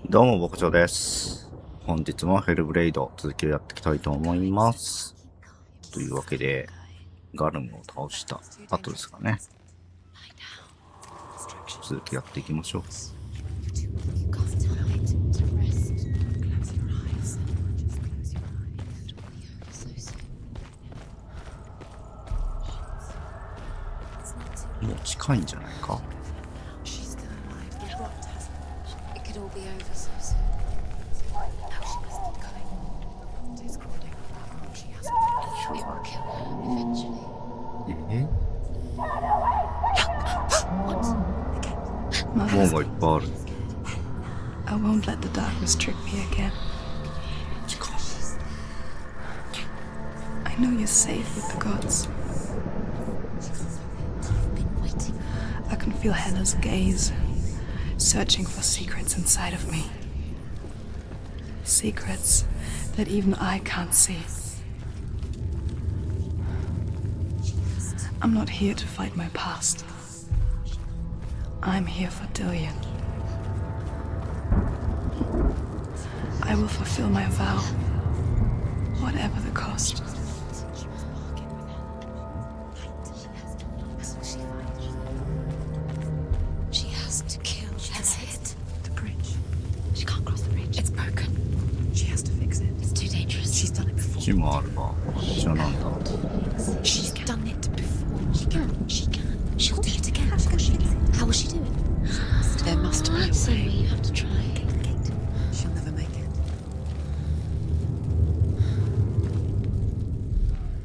どうも、ぼこちょです。本日もヘルブレイド続きをやっていきたいと思います。というわけで、ガルムを倒した後ですかね。続きやっていきましょう。もう近いんじゃないか。門がいっぱいある。I won't let the darkness trick me again. I know you're safe with the gods. I can feel Hella's gaze, searching for secrets inside of me. Secrets that even I can't see. I'm not here to fight my past. I'm here for Dillion. I will fulfill my vow, whatever the cost. She has to kill. She has hit the bridge. She can't cross the bridge. It's broken. She has to fix it. It's too dangerous. She's done it before. 血もあるわ。じゃあなんだ。 She's done it before. She can. She can. She'll do it again. How will she do it? There must be a way. You have to try. She'll never make it.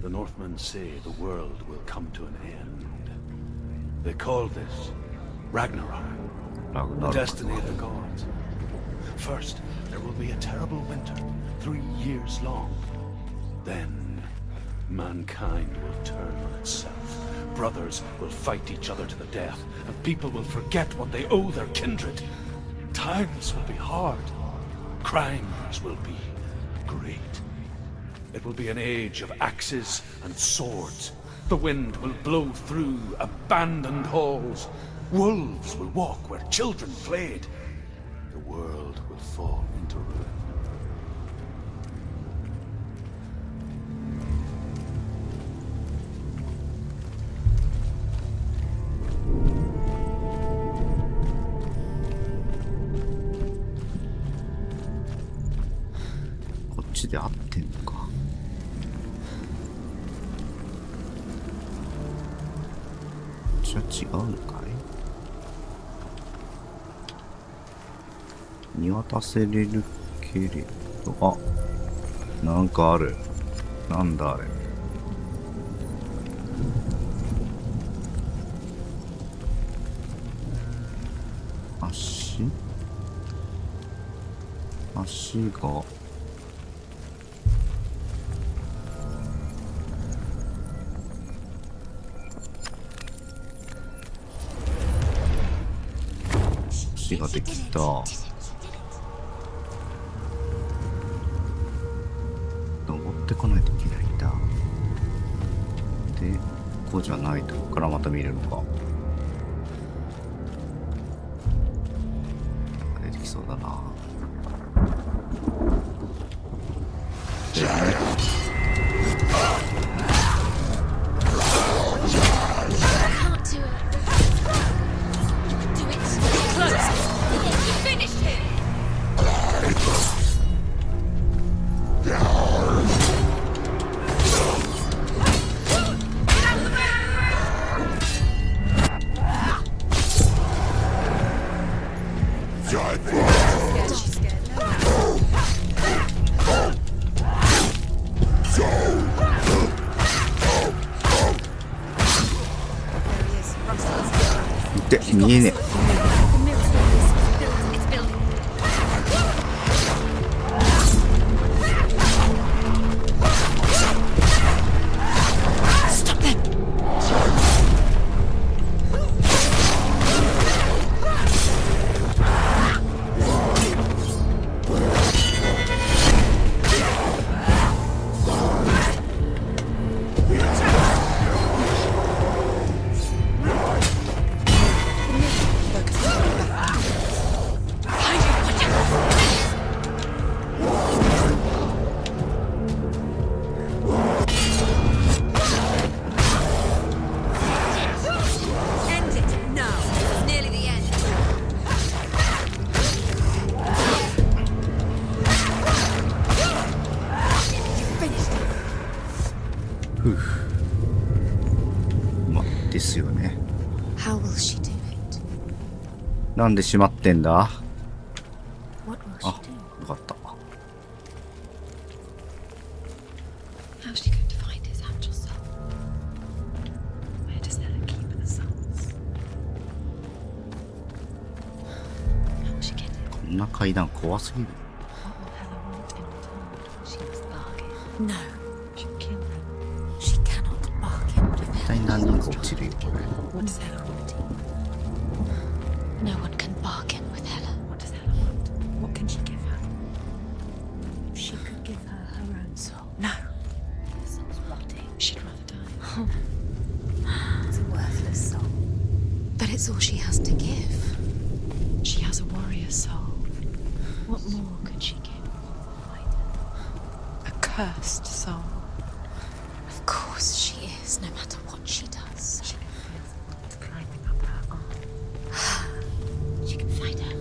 The Northmen say the world will come to an end. They call this Ragnarok, the destiny of the gods. First, there will be a terrible winter, 3 years long. Then, mankind will turn on itself. Brothers will fight each other to the death, and people will forget what they owe their kindred. Times will be hard. Crimes will be great. It will be an age of axes and swords. The wind will blow through abandoned halls. Wolves will walk where children played. The world will fall into ruin.こっちで合ってんのか。こっちは違うのかい。見渡せれるけれど、あ、なんかある。なんだあれ。足が足ができた。登ってこないといけないんだ。で、ここじゃないとこからまた見れるのか。出てきそうだな。見えねえ。なんで閉まってんだ。 What will あ、 she do? よかった。 How's she going to find his actual soul? Where does Hella keep the souls? How will she get it? こんな階段怖すぎる。 What will Hella want in return? She must bargain. No. She'll kill him. She cannot bargain with 絶対何人か落ちるよ、これ。 What does Hella want? No one can bargain with Hella. What does Hella want? What can she give her? If she could give her her own soul. No. Her soul's rotting. She'd rather die. It's a worthless soul. But it's all she has to give. She has a warrior soul. What more could she give? A cursed soul. Of course she is, no matter what she does. She can feel the blood climbing up her arm. She can fight her.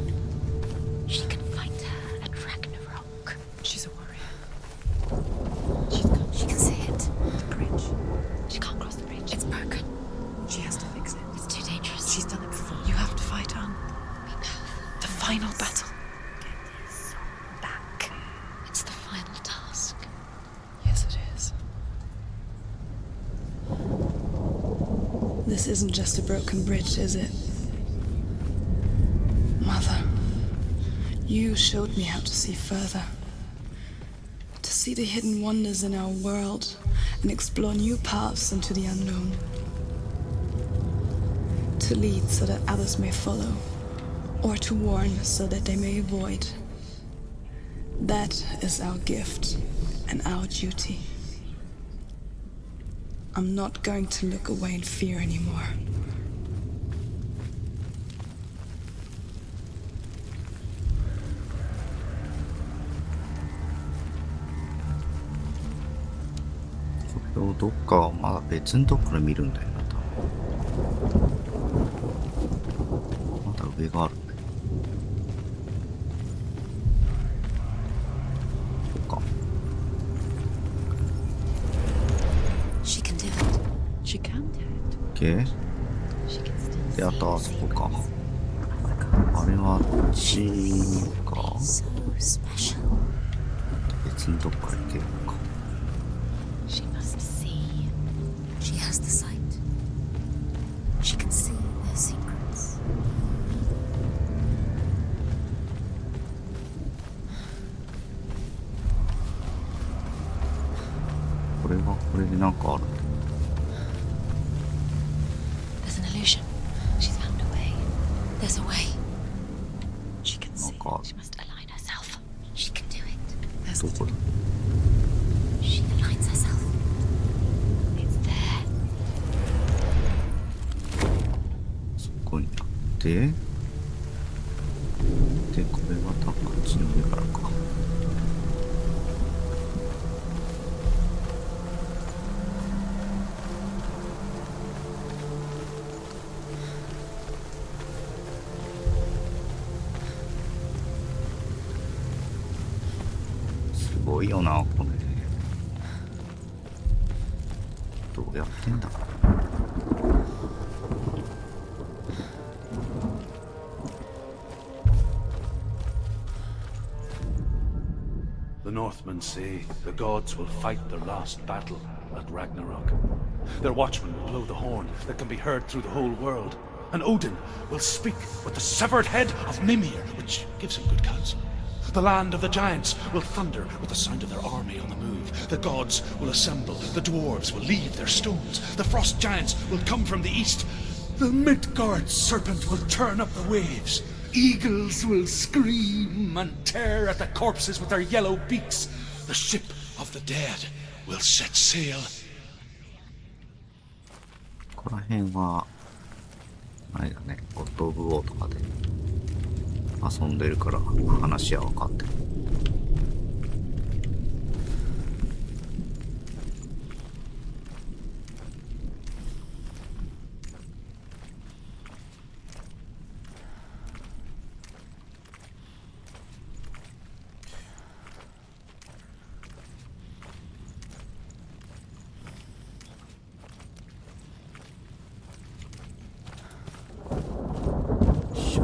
She can fight her at Ragnarok. She's a warrior. She can see it. The bridge. She can't cross the bridge. It's broken. She has to fix it. It's too dangerous. She's done it before. You have to fight on. We know. The final battle. Get his soul back. It's the final task. Yes, it is. This isn't just a broken bridge, is it? Mother, you showed me how to see further. To see the hidden wonders in our world and explore new paths into the unknown. To lead so that others may follow, or to warn so that they may avoid. That is our gift and our duty. I'm not going to look away in fear anymore.これをどっか、まだ別のところ見るんだよな、多分。まだ上があるんだよ。そっか。 She can do it. She can do it. OK。 She can still で、あ see とあそこか。 the あれはあっちか。 so special. 別にどっか行けるのか。 She must see. She has the sight. She can see their secrets. これはこれでなんかあるんだ。 There's an illusion. She's found a way. There's a way. She can see. God. She must align herself. She can do it. There's どこだ。 She aligns herself. It's there. そこにあって。で、これは多分こっちの上からか。すごいよな、これ。どうやってんだ。 The Northmen say the gods will fight their last battle at Ragnarok. Their watchmen will blow the horn that can be heard through the whole world. And Odin will speak with the severed head of Mimir, which gives him good counsel. The land of the giants will thunder with the sound of their army on the move. The gods will assemble. The dwarves will leave their stones. The frost giants will come from the east. The Midgard serpent will turn up the waves. Eagles will scream and tear at the corpses with their yellow beaks. The ship of the dead will set sail. ここら辺は、あれだね、ゴッド・オブ・ウォーとかで遊んでるから話は分かってる。よいしょ。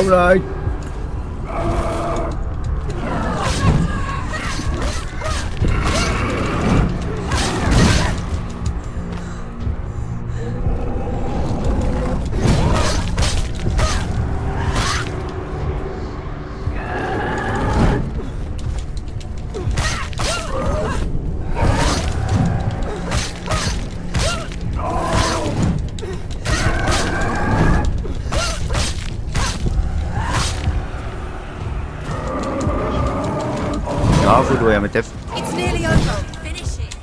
危ない。ダブルをやめて。It's nearly over. Finish it.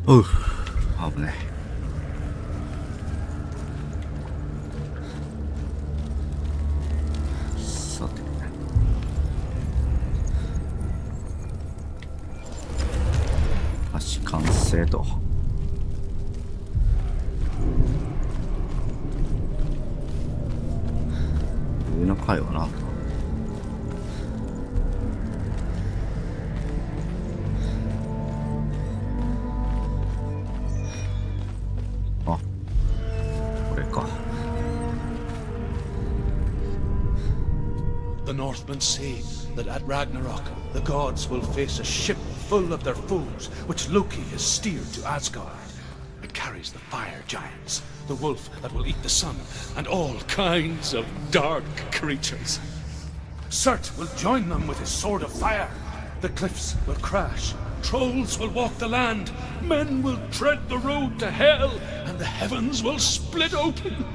おう、危ね。さて、橋完成と。上の階はなんだ。The Northmen say that at Ragnarok, the gods will face a ship full of their foes, which Loki has steered to Asgard. It carries the fire giants, the wolf that will eat the sun, and all kinds of dark creatures. Surt will join them with his sword of fire. The cliffs will crash, trolls will walk the land, men will tread the road to hell, and the heavens will split open.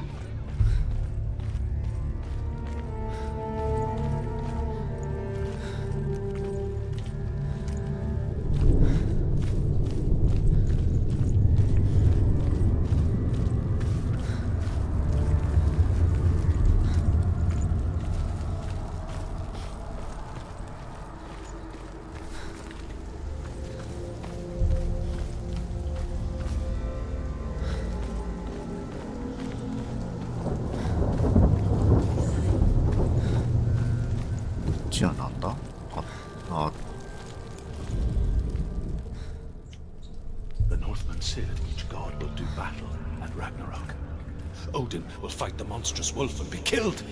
The Northmen say that each god will do battle at Ragnarok. Odin will fight the monstrous wolf and be killed,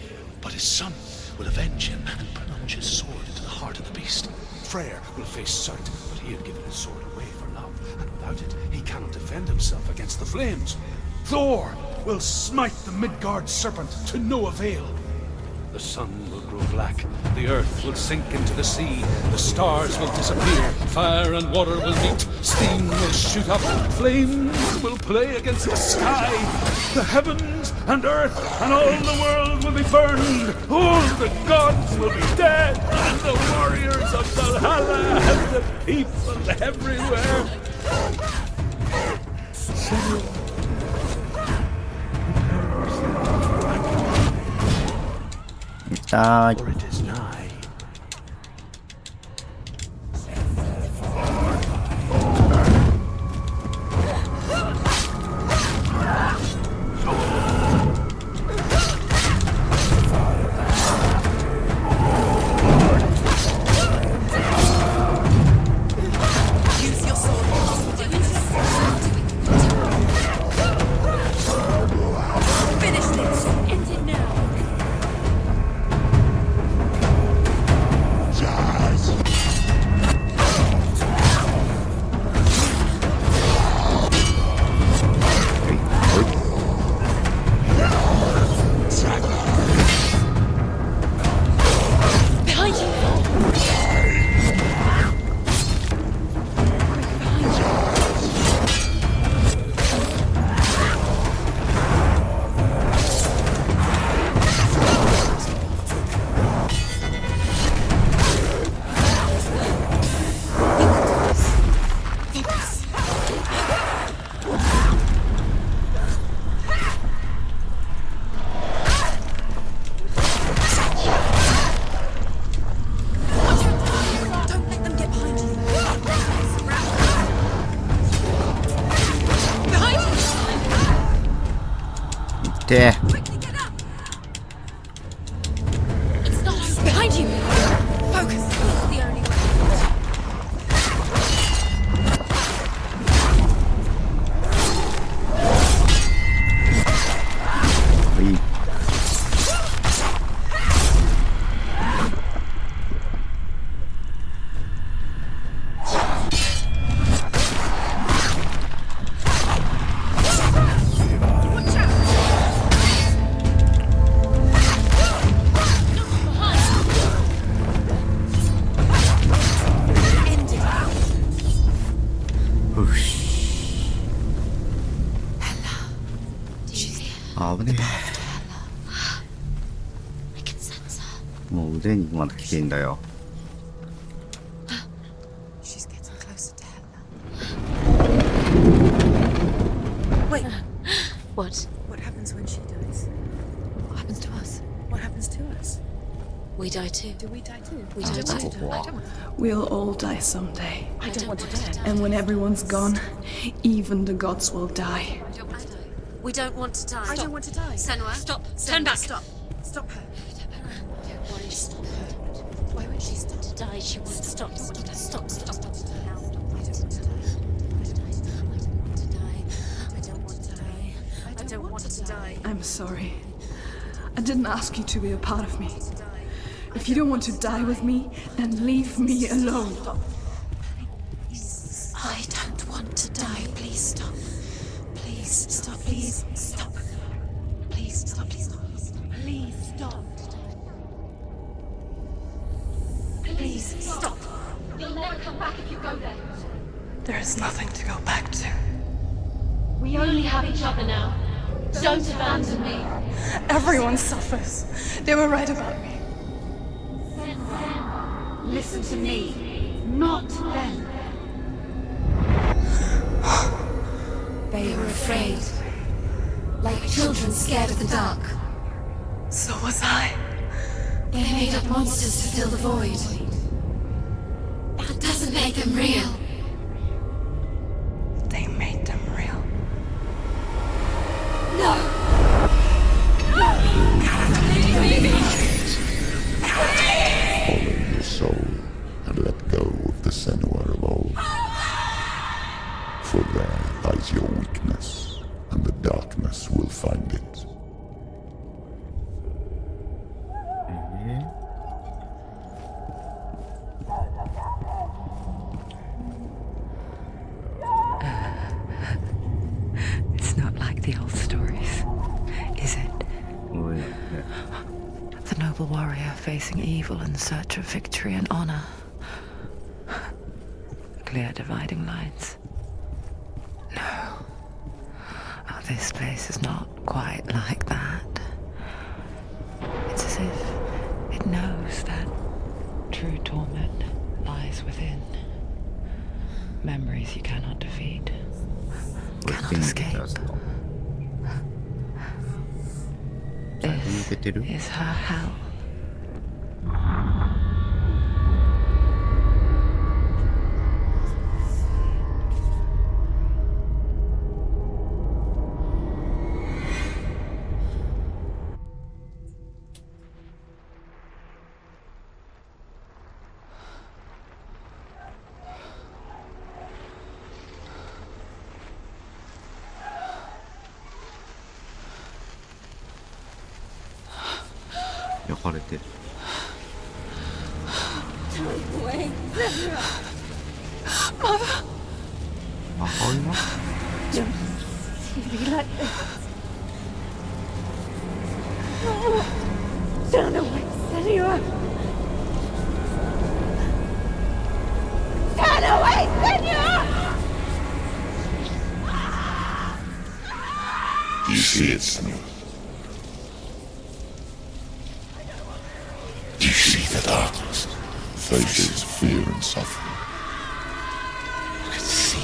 but his son will avenge him and plunge his sword into the heart of the beast. Freyr will face Surt, but he had given his sword away for love, and without it he cannot defend himself against the flames. Thor will smite the Midgard serpent to no avail. The sun will grow black, the earth will sink into the sea, the stars will disappear, fire and water will meet, steam will shoot up, flames will play against the sky, the heavens and earth and all the world will be burned, all the gods will be dead, and the warriors of Valhalla and the people everywhere. For it is nigh. て。It's not behind you. Focus. It's the only way. はい。危ねえ。もう腕にまで来てんだよ。She's getting closer to Hella. Wait, What? what happens when she dies? What happens to us? What happens to us? We die too. Do we die too? We die too. We'll all die someday. I don't want to die. And when everyone's gone, even the gods will die. We don't want to die. I don't want to die. Senua, stop. Turn back. Stop. Stop her. Don't worry, stop her. Why would she stop to die? She won't stop. Stop. Stop. Stop. I don't want to die. I don't want to die. I don't want to die. I'm sorry. I didn't ask you to be a part of me. If you don't want to die with me, then leave me alone. I don't want to die. Please stop. Please stop. Please stop. Please stop. Please stop. Please stop. Please stop. You'll never come back if you go there. There is nothing to go back to. We only have each other now. Don't abandon me. Everyone suffers. They were right about me. Listen to me, not them. They were afraid. Like children scared of the dark. So was I. They made up monsters to fill the void. That doesn't make them real. They made them real. No! Follow your soul and let go of the senua of old. For there lies your weakness, and the darkness will find it. It's not like the old stories, is it? The noble warrior facing evil in search of victory and honor. Clear dividing lines. No. Oh, this place is not quite like that. It's as if it knows that true torment lies within. Memories you cannot defeat. Cannot escape. This is her hell.焼かれてる。母親？ Turn away, senua! Turn away, senua! You see it, senua? You see the darkness, faces fear and suffering. You can see it.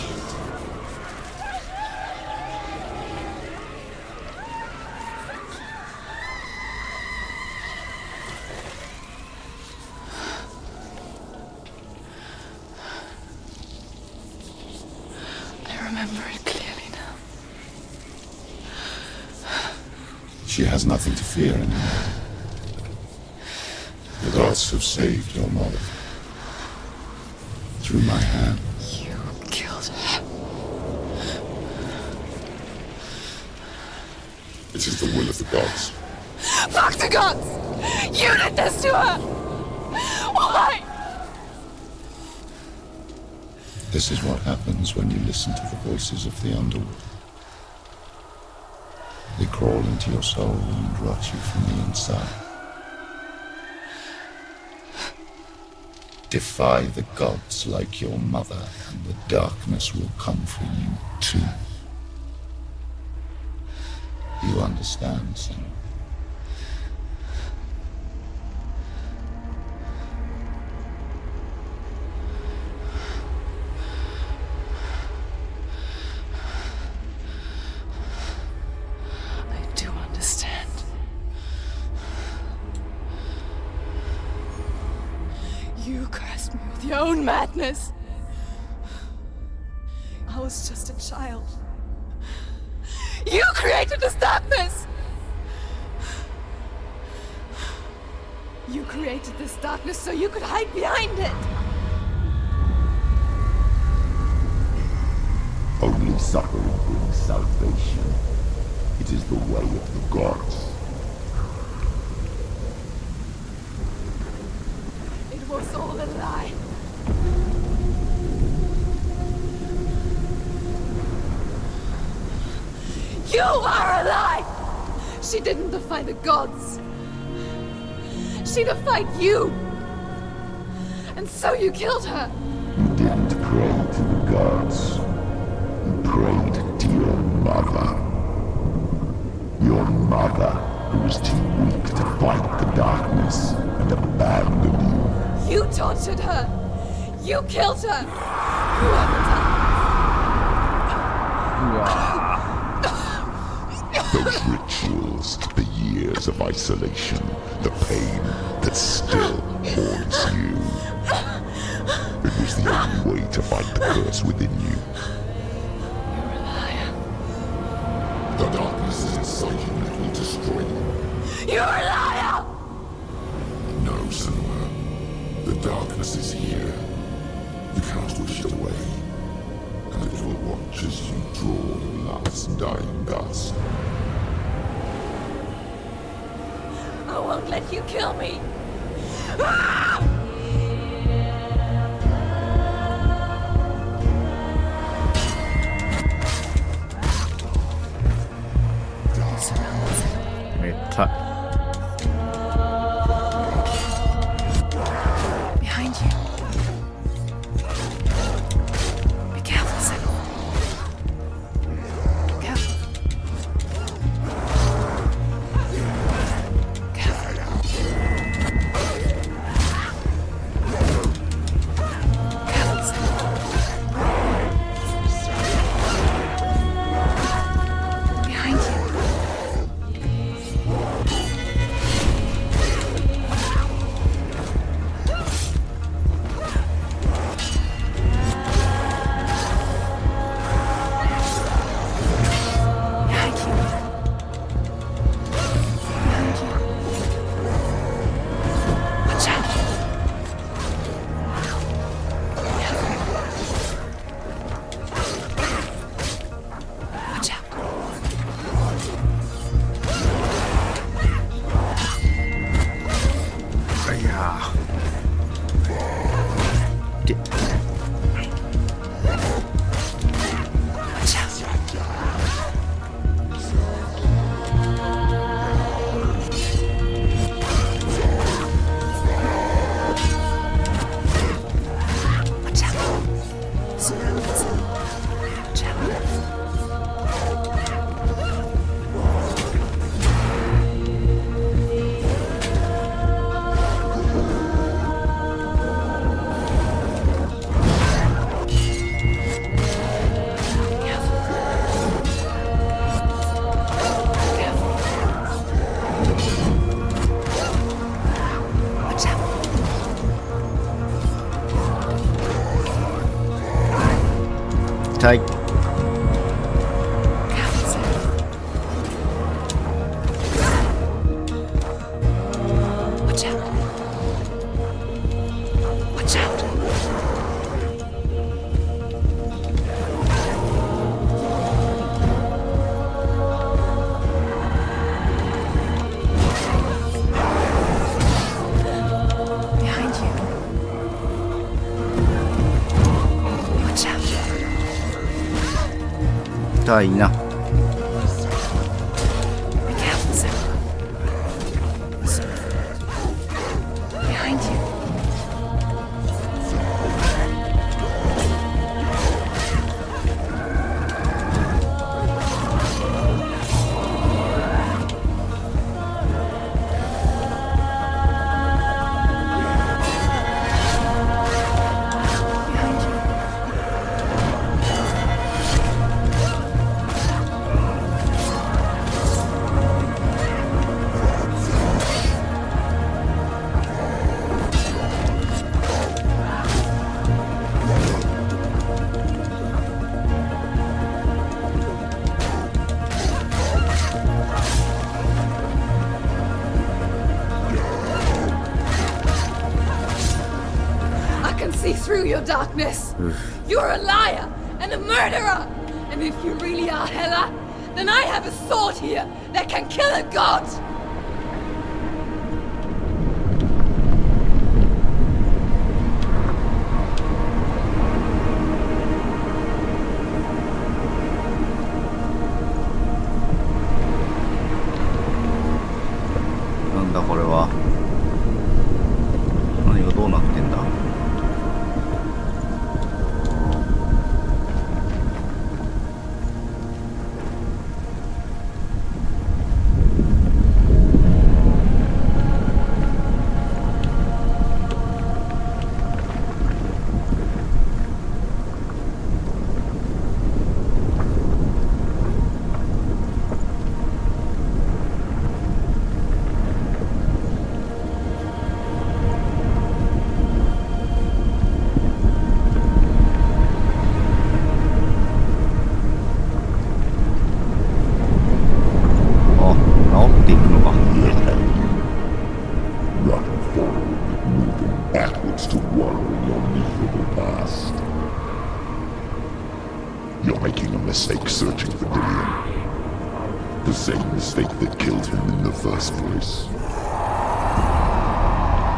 I remember it clearly now. She has nothing to fear anymore. The gods have saved your mother. Through my hand. You killed her. It is the will of the gods. Fuck the gods! You did this to her! Why? This is what happens when you listen to the voices of the underworld. They crawl into your soul and rot you from the inside. Defy the gods like your mother, and the darkness will come for you too. You understand, son? I do understand. You cursed me with your own madness. I was just a child. You created this darkness! You created this darkness so you could hide behind it! Only suffering brings salvation. It is the way of the gods. It was all a lie. You are a lie! She didn't defy the gods. She defied you. And so you killed her. You didn't pray to the gods. You prayed to your mother. Your mother, who was too weak to fight the darkness and abandon you. You tortured her. You killed her. You are Those rituals, the years of isolation, the pain that still haunts you. It was the only way to fight the curse within you. You're a liar. The darkness is inside you that will destroy you. You're a liar! No, senua. The darkness is here. You cannot wish it away. And it will watch as you draw your last dying gasp. I won't let you kill me. Behind you. Be careful, Senua. Careful. Careful. Careful, Senua. Behind you. Behind you. Behind you. Watch out. Watch out. Yeah. Watch out. Watch out. Watch out. Careful. Careful. Watch out. Tight. Careful, Senua. たいな。Through your darkness. You're a liar and a murderer. And if you really are Hela, then I have a sword here that can kill a god. Nandaこれは。何がどうなってんだ。You're making a mistake searching for Dillion. The same mistake that killed him in the first place.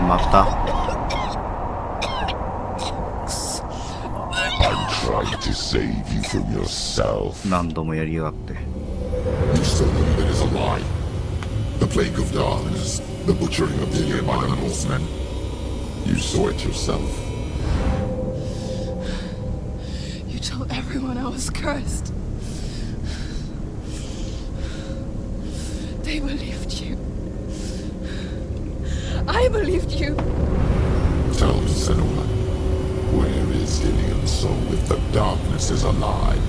また I'm trying to save you from yourself. 何度もやりやがって。 You saw them, that is a lie. The plague of darkness, the butchering of Dillion by the Northmen. You saw it yourself. You told everyone I was cursed. They believed you. I believed you. Tell me, senua, where is Dillion's soul if the darkness is alive?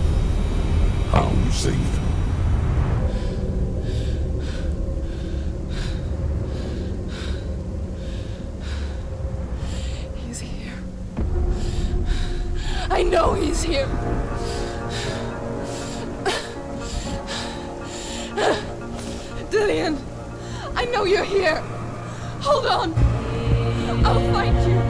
How you saved him? He's here. I know he's here. Dillion, I know you're here. Hold on. I'll find you.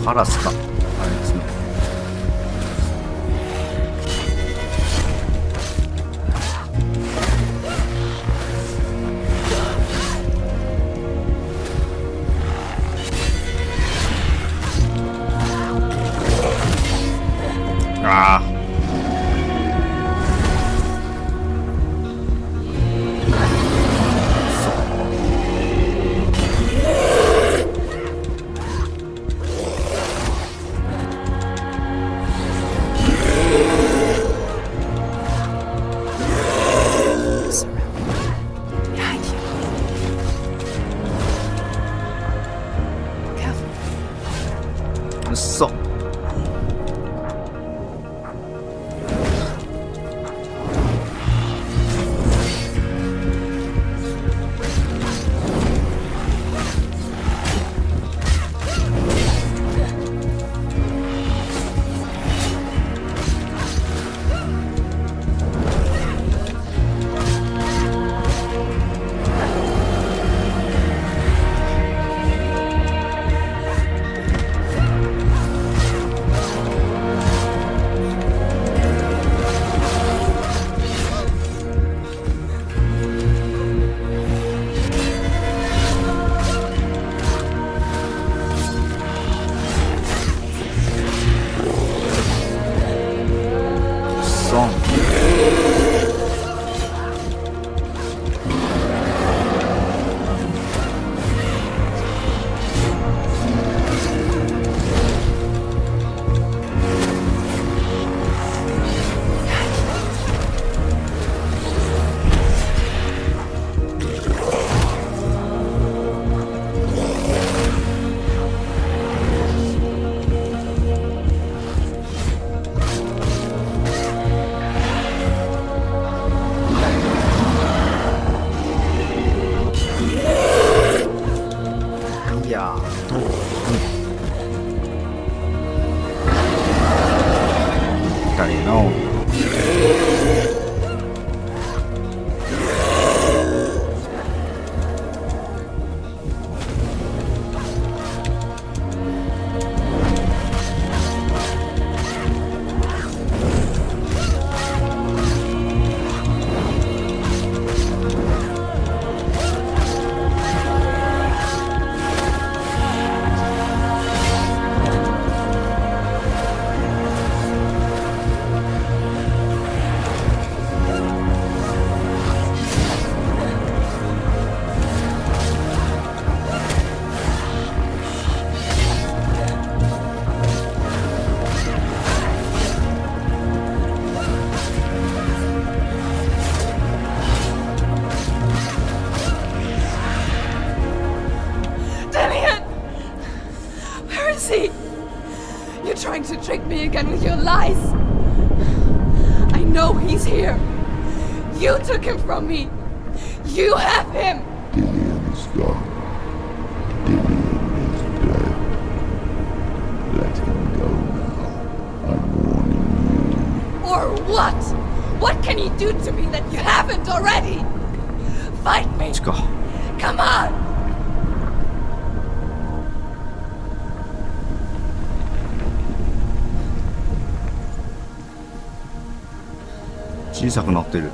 Karasか。あれですね。ああ。ソン。You're trying to trick me again with your lies. I know he's here. You took him from me. You have him. Dillian is gone. Dillian is dead. Let him go now. I'm warning you. Or what? What can you do to me that you haven't already? Fight me. Let's go. Come on. 小さくなってる。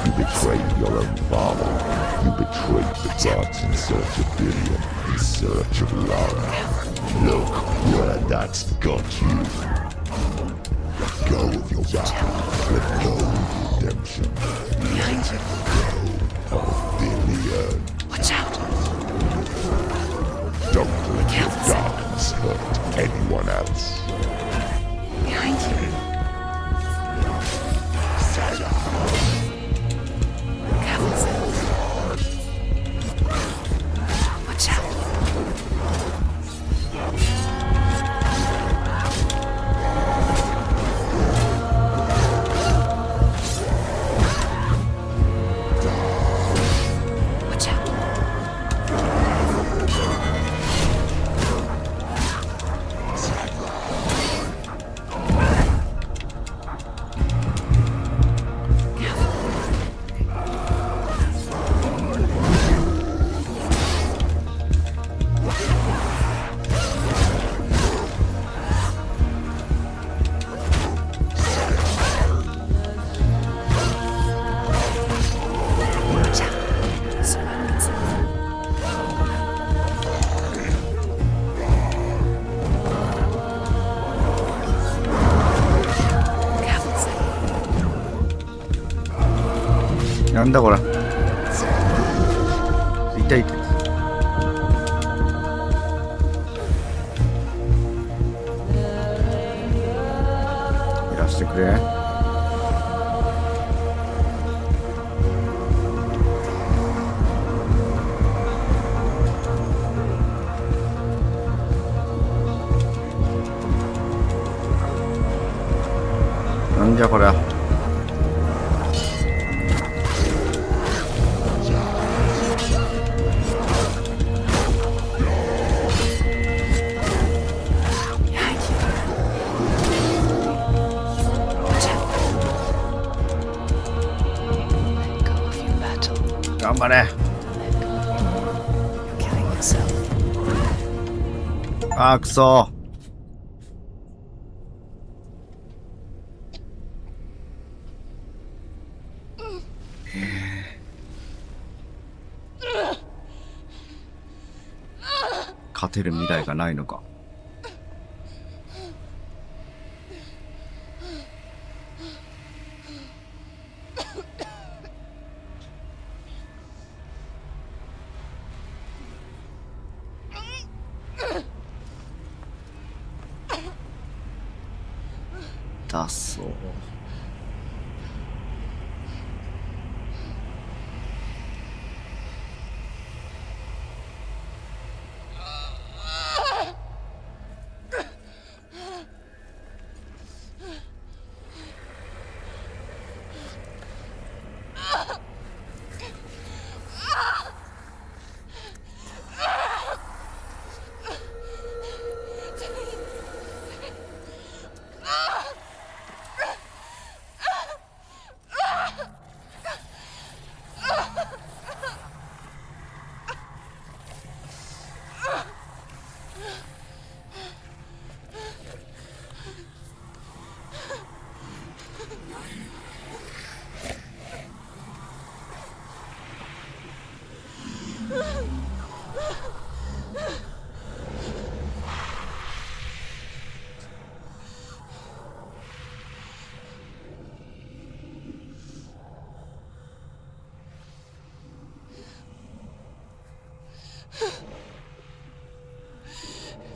You betrayed your own father. You betrayed the gods in search of Dillian, in search of Lara. Look where that's got you. Let go of your battle. Let go of redemption. Behind you. Let go of Dillian. Watch out. Don't let your darkness hurt anyone else. Behind you. Watch out. Watch out. Watch out. Surroundings. Careful, Sam. なんだこれ。痛い痛い。いらしてくれ。なんじゃこりゃ。Behind you. Watch out. Let go of your battle. 頑張れ。 Let go. You're killing yourself. あーくそ。待てる未来がないのか。だそう。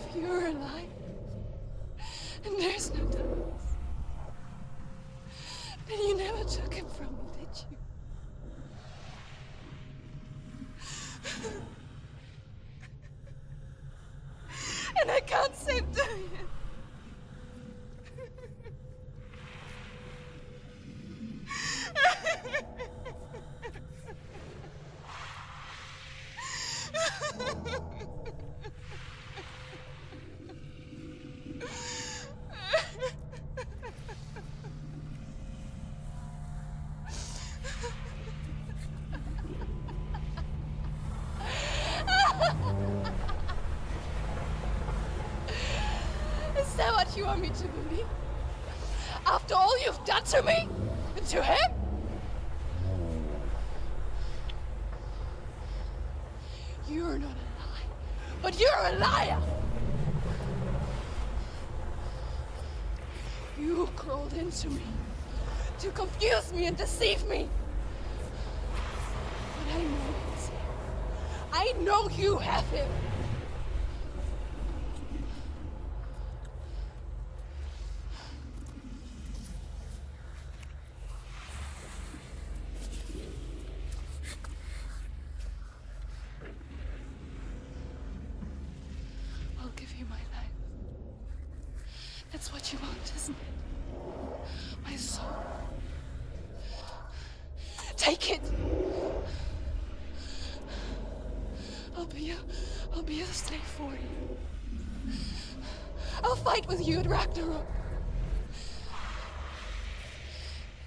If you're alive, and there's no darkness, then you never took him from me, did you? And I can't save Dorian. Is that what you want me to believe? After all you've done to me? And to him? You're not a lie, but you're a liar! You crawled into me to confuse me and deceive me. But I know it's him. I know you have him. I'll give you my life. That's what you want, isn't it? My soul. Take it. I'll be a slave for you. I'll fight with you at Ragnarok.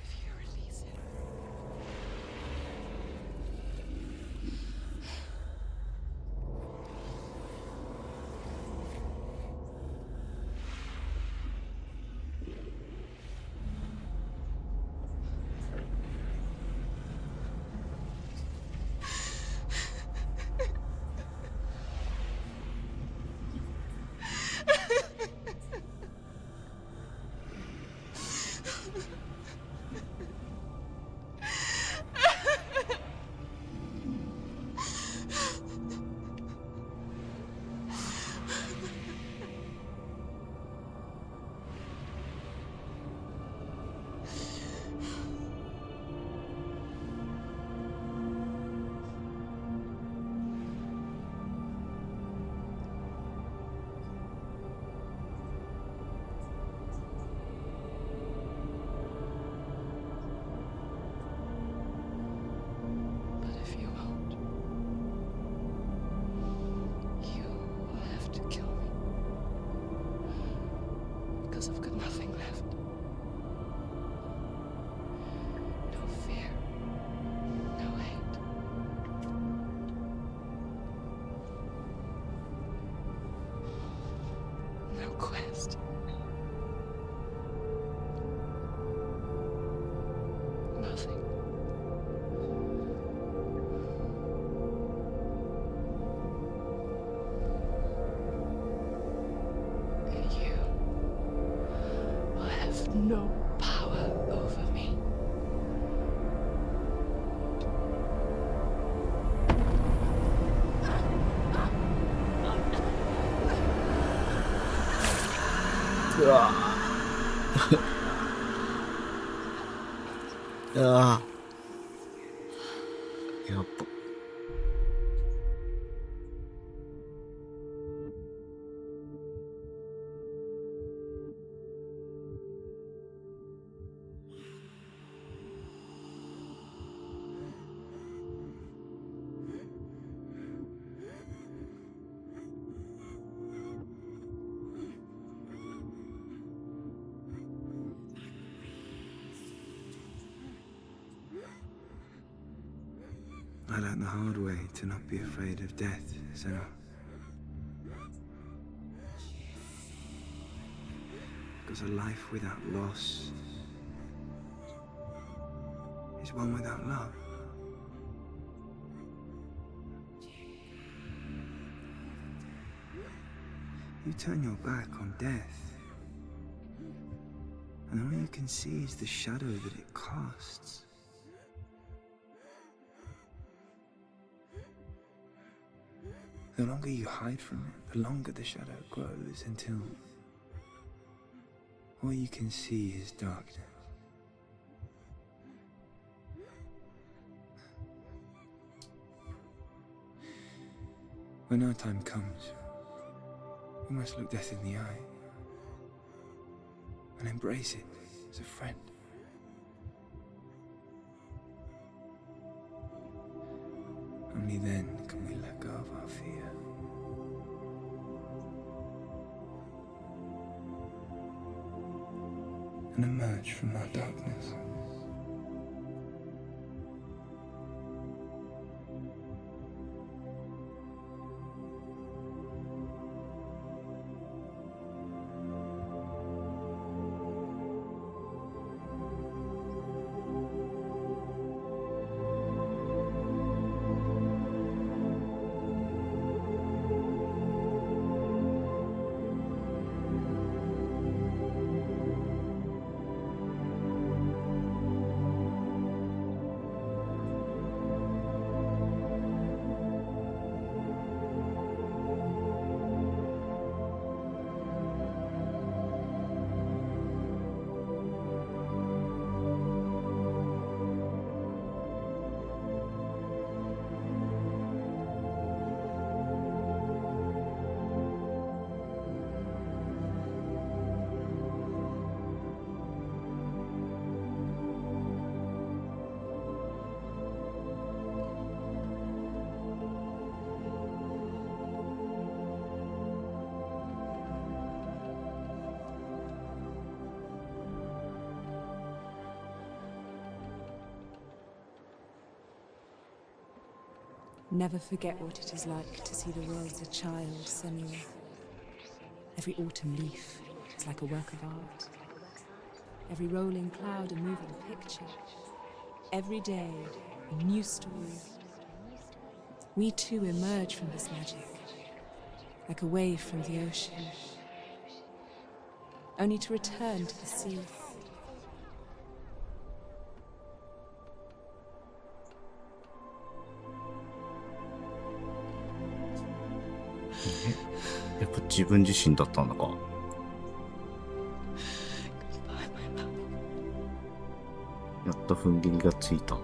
If you release it. But if you won't, you will have to kill me. Because I've got nothing left. No fear. No hate. No quest. Nothing. うわうわやっぱI learned the hard way to not be afraid of death, senua. Because a life without loss is one without love. You turn your back on death, and all you can see is the shadow that it casts. The longer you hide from it, the longer the shadow grows until all you can see is darkness. When our time comes, we must look death in the eye and embrace it as a friend. Only then can we let go of our fear. And emerge from our darkness. Never forget what it is like to see the world as a child, senua. Every autumn leaf is like a work of art. Every rolling cloud a moving picture. Every day a new story. We too emerge from this magic, like a wave from the ocean, only to return to the sea.え、やっぱ自分自身だったんだか。やっと踏ん切りがついた。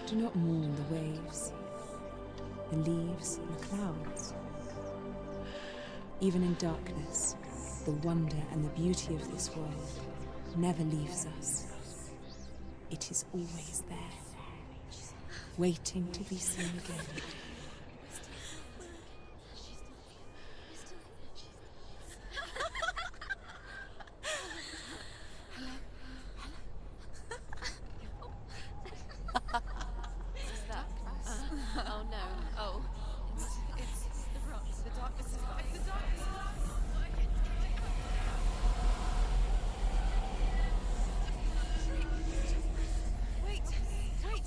Do not mourn the waves, the leaves, and the clouds. Even in darkness, the wonder and the beauty of this world never leaves us. It is always there, waiting to be seen again. Oh no. Oh. It's the rocks. The darkness is like the darkness is Wait. What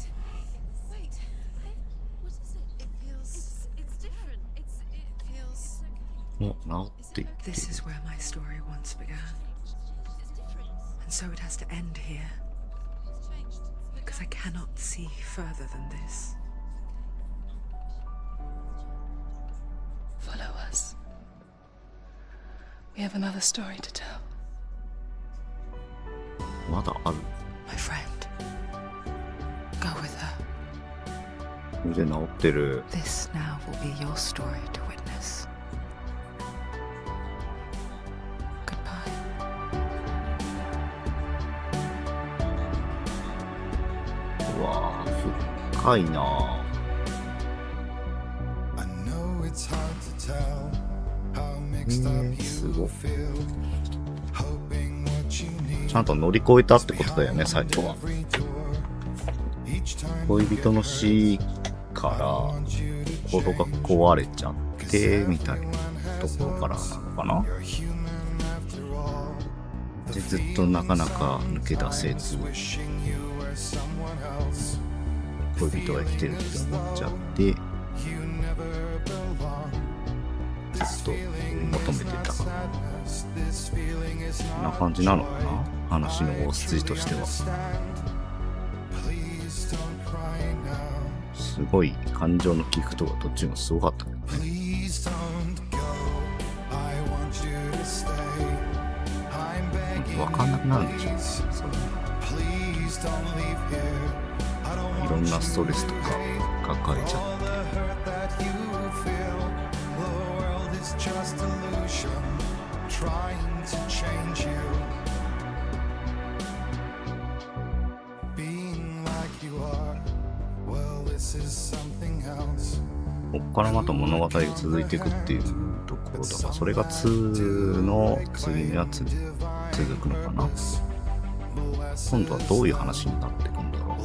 is it? It feels it's different. It feels もう治っていって This is where my story once began. And so it has to end here. Because I cannot see further than this. Follow us. We have another story to tell. まだある。 My friend. Go with her. 腕治ってる。 This now will be your story to witness. Goodbye. うわぁ、深いなぁ。すごい。ちゃんと乗り越えたってことだよね、最後は。恋人の死から心が壊れちゃってみたいなところからなのかな。でずっとなかなか抜け出せず、恋人が生きてるって思っちゃって、ずっと求めてたこんな感じなのかな、話の大筋としては。すごい感情の起伏とか途中もすごかったけどね。分かんなくなるんでしょうね、それ。いろんなストレスとか抱えちゃって。こっからまた物語が続いていくっていうところだから、それが2の次には続くのかな。今度はどういう話になっていくんだろう。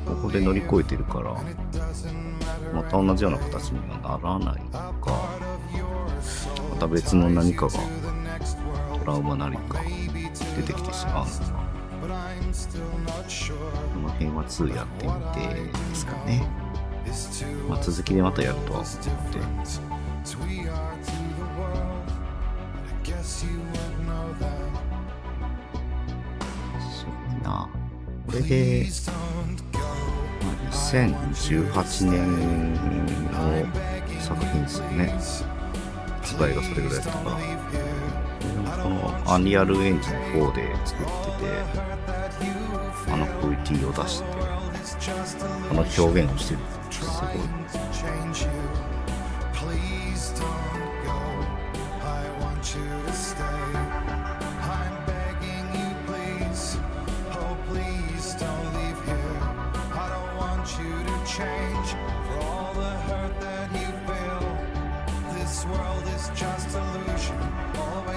ここで乗り越えてるからまた同じような形にはならないのか、また別の何かがトラウマなりか出てきてしまうのか。この辺は2やってみてですかね。まあ、続きでまたやるとは思って、すごいな。これで、まあ、2018年の作品ですよね。発売がそれぐらいだったから、このアンリアルエンジン4で作ってて、あのクオリティを出してあの表現をしてる。すごい。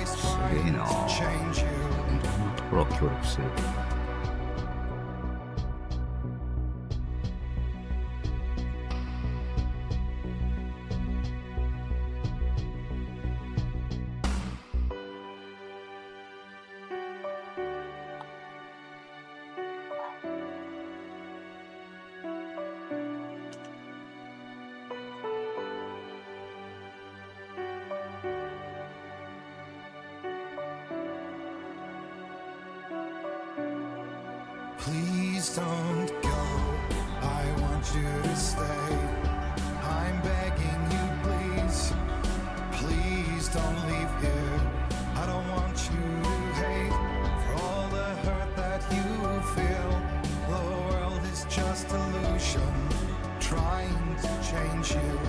すげえな。いろんなところが協力してる。Please don't go. I want you to stay. I'm begging you, please. Please don't leave here. I don't want you to hate for all the hurt that you feel. The world is just illusion, trying to change you.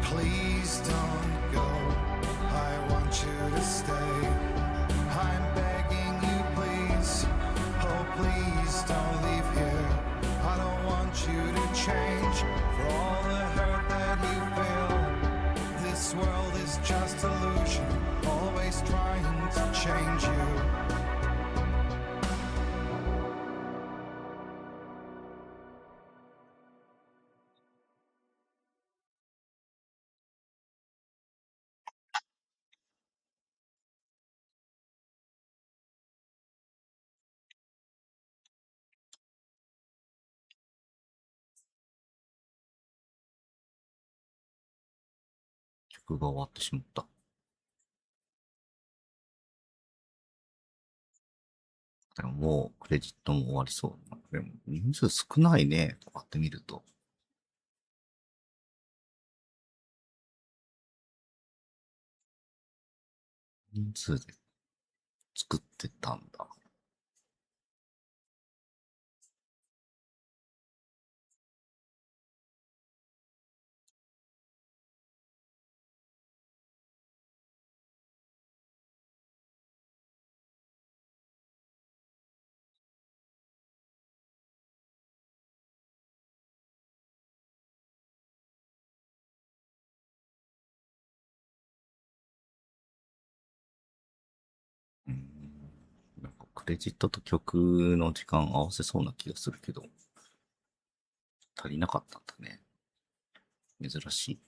Please don't go. I want you to stay. I'm begging you, please. Oh, please don't leave here. I don't want you to change for all the hurt that you feel. This world is just illusion, always trying to change you.曲が終わってしまった。でももうクレジットも終わりそう。でも人数少ないね。こうやって見ると。人数で作ってたんだ。なんかクレジットと曲の時間合わせそうな気がするけど、足りなかったんだね。珍しい。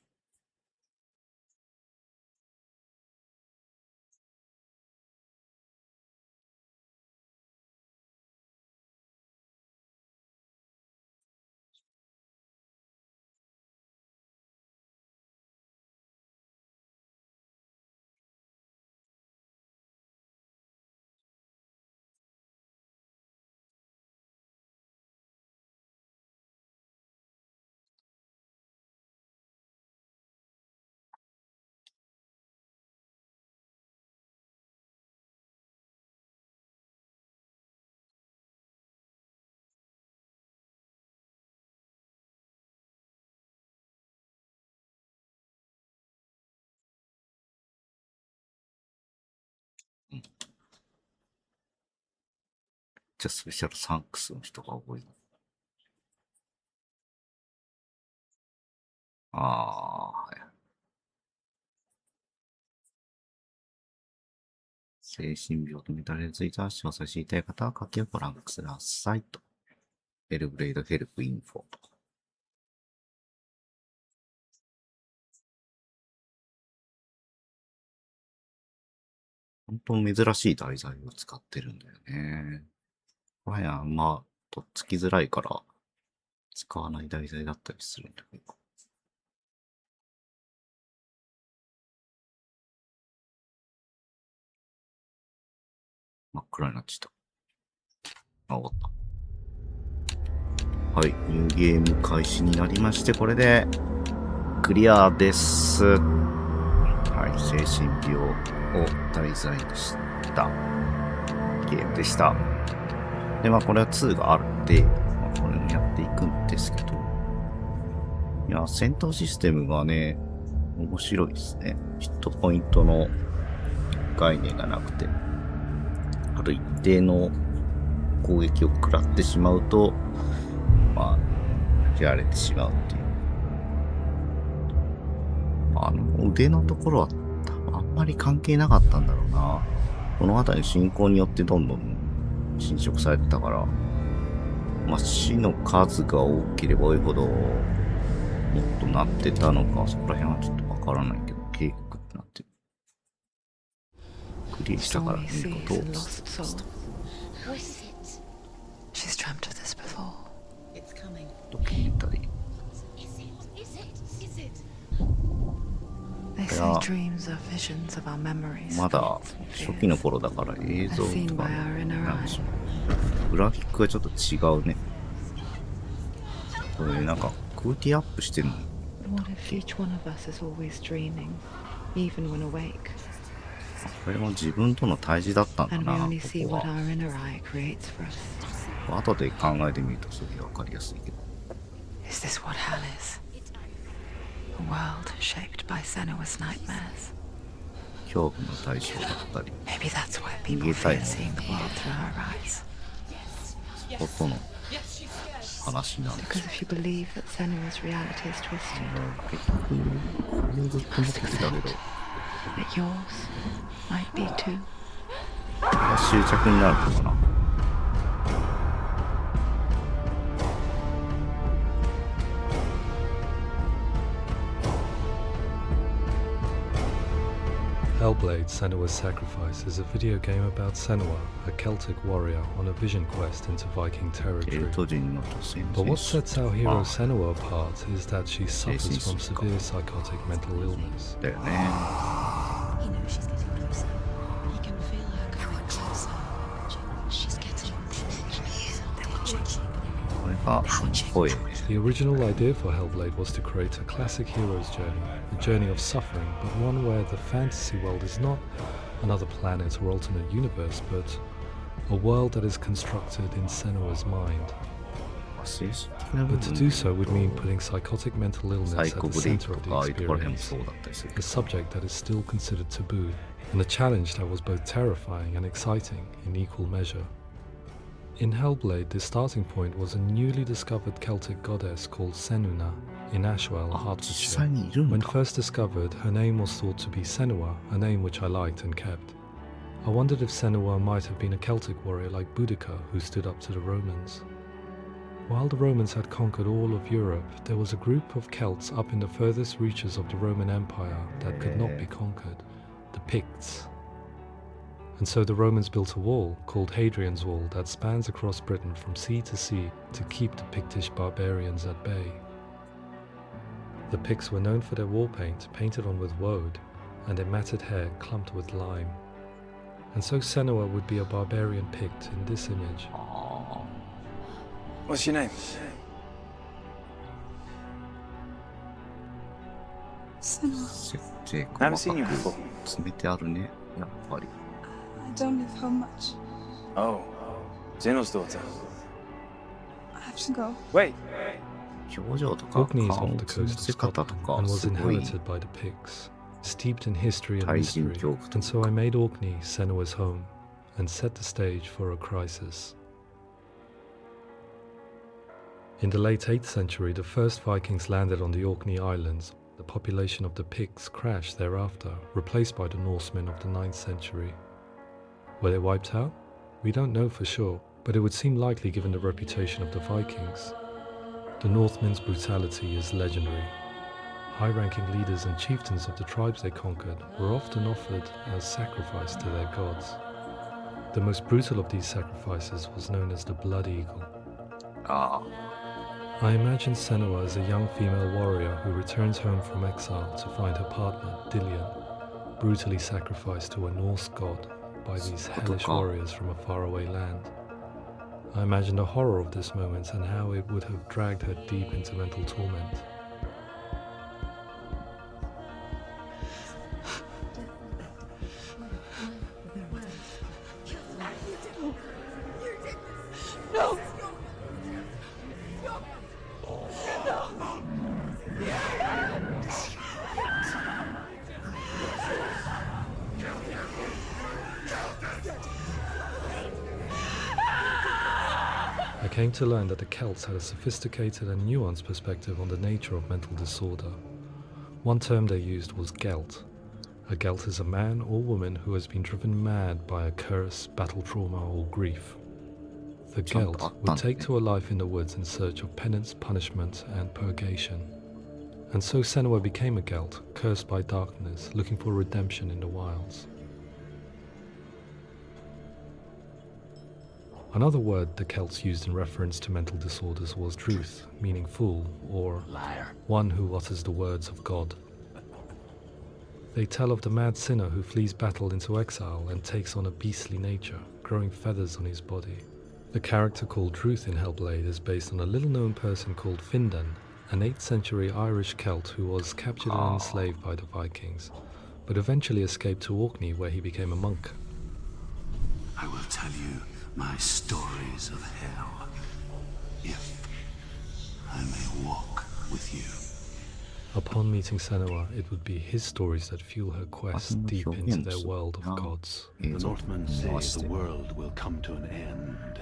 じゃあスペシャルサンクスの人が多い。はい。精神病とメタルについては詳細知りたい方は書きをご覧くださいと。ヘルブレイドヘルプインフォと。本当に珍しい題材を使ってるんだよね。これはあんまとっつきづらいから使わない題材だったりするんだけど。真っ暗になっちゃった。終わった。はい、ニューゲーム開始になりまして、これでクリアです。はい、精神病を題材にしたゲームでした。で、これは2があるんで、これもやっていくんですけど、いや、戦闘システムがね、面白いですね。ヒットポイントの概念がなくて、ある一定の攻撃を食らってしまうと、やられてしまうっていう。腕のところは多分あんまり関係なかったんだろうな。この辺り進行によってどんどん侵食されてたから、死の数が多ければ多いほど、もっとなってたのか、そこら辺はちょっとわからないけど、警告ってなってる。クリアしたから見ることを。She's dreamt of this before. ドキュメンタリー。They say dreams are visions of our memories. まだ初期の頃だから映像とかなんでしょう。グラフィックがちょっと違うね。これなんかクオリティアップしてるの。What if each one of us is always dreaming, even when awake? これも自分との対峙だったんだ And we な。 only see ここ what は our inner eye creates for us. 後で考えてみるとすごいわかりやすいけど。Is this what hell is? A world shaped by Senua's nightmares. 恐怖の対象だったり、 Maybe that's why people fear seeing the world through her eyes. 音の話なんで Because す if you believe that Senua's reality is twisted, 結局、これをずっと思ってたけど、 that yours might be too. これが執着になるのかな。HELLBLADE: Senua's Sacrifice is a video game about Senua, a Celtic warrior on a vision quest into Viking territory. But what sets our hero Senua apart is that she suffers from severe psychotic mental illness. He knows she's getting closer. He can feel her coming closer. She's getting closer. The original idea for HELLBLADE was to create a classic hero's journey, a journey of suffering, but one where the fantasy world is not another planet or alternate universe, but a world that is constructed in Senua's mind. But to do so would mean putting psychotic mental illness at the center of the experience, a subject that is still considered taboo, and a challenge that was both terrifying and exciting in equal measure. In Hellblade, the starting point was a newly discovered Celtic goddess called Senua in Ashwell, Hertfordshire. When first discovered, her name was thought to be Senua, a name which I liked and kept. I wondered if Senua might have been a Celtic warrior like Boudica who stood up to the Romans. While the Romans had conquered all of Europe, there was a group of Celts up in the furthest reaches of the Roman Empire that could not be conquered, the Picts. And so the Romans built a wall, called Hadrian's Wall, that spans across Britain from sea to sea to keep the Pictish barbarians at bay. The Picts were known for their war paint, painted on with woad, and their matted hair clumped with lime. And so Senua would be a barbarian Pict in this image. What's your name? Senua. I haven't seen you before. I don't live home much. Oh, Zeno's daughter. I have to go. Wait. Orkney is off the coast of Scotland and was inhabited by the Picts, steeped in history and mystery, and so I made Orkney Senua's home and set the stage for a crisis. In the late 8th century, the first Vikings landed on the Orkney Islands. The population of the Picts crashed thereafter, replaced by the Norsemen of the 9th century. Were they wiped out? We don't know for sure, but it would seem likely given the reputation of the Vikings. The Northmen's brutality is legendary. High-ranking leaders and chieftains of the tribes they conquered were often offered as sacrifice to their gods. The most brutal of these sacrifices was known as the Blood Eagle. I imagine Senua as a young female warrior who returns home from exile to find her partner, Dillion, brutally sacrificed to a Norse god by these hellish warriors from a faraway land. I imagine the horror of this moment and how it would have dragged her deep into mental torment. No! I came to learn that the Celts had a sophisticated and nuanced perspective on the nature of mental disorder. One term they used was Gelt. A Gelt is a man or woman who has been driven mad by a curse, battle trauma, or grief. The Gelt would take to a life in the woods in search of penance, punishment, and purgation. And so Senua became a Gelt, cursed by darkness, looking for redemption in the wilds. Another word the Celts used in reference to mental disorders was druth, meaning fool, or liar, one who utters the words of God. They tell of the mad sinner who flees battle into exile and takes on a beastly nature, growing feathers on his body. The character called Druth in Hellblade is based on a little-known person called Findan, an 8th century Irish Celt who was captured and enslaved by the Vikings, but eventually escaped to Orkney where he became a monk. I will tell you my stories of hell, if I may walk with you. Upon meeting Senua, it would be his stories that fuel her quest deep into their world of gods. The Northmen say the world will come to an end.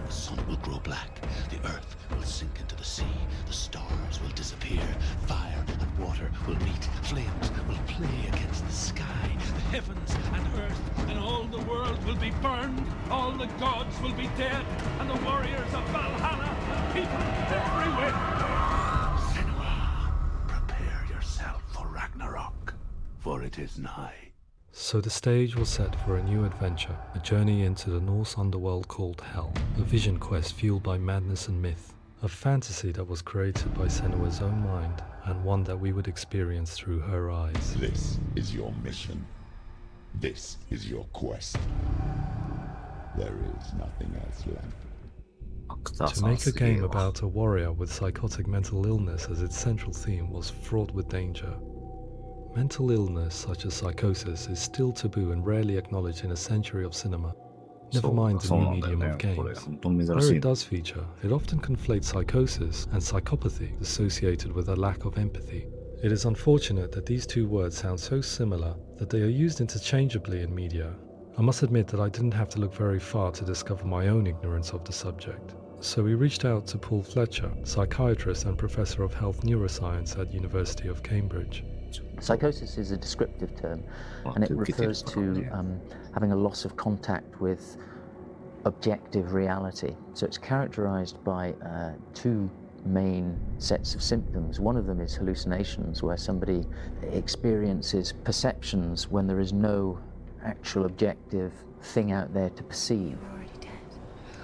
The sun will grow black, the earth will sink into the sea, the stars will disappear, fire and water will meet, flames will play against the sky, the heavens and earth and all the world will be burned, all the gods will be dead, and the warriors of Valhalla, people everywhere. Senua, prepare yourself for Ragnarok, for it is nigh. So the stage was set for a new adventure, a journey into the Norse underworld called Hell, a vision quest fueled by madness and myth, a fantasy that was created by Senua's own mind, and one that we would experience through her eyes. This is your mission. This is your quest. There is nothing else left. To make a game about a warrior with psychotic mental illness as its central theme was fraught with danger. mental illness such as psychosis is still taboo and rarely acknowledged in a century of cinema. Never mind the new medium of games. Where it does feature, it often conflates psychosis and psychopathy associated with a lack of empathy. It is unfortunate that these two words sound so similar that they are used interchangeably in media. I must admit that I didn't have to look very far to discover my own ignorance of the subject. So we reached out to Paul Fletcher, psychiatrist and professor of health neuroscience at University of Cambridge. Psychosis is a descriptive term, and it refers to having a loss of contact with objective reality. So it's characterized by two main sets of symptoms. One of them is hallucinations, where somebody experiences perceptions when there is no actual objective thing out there to perceive. You're already dead.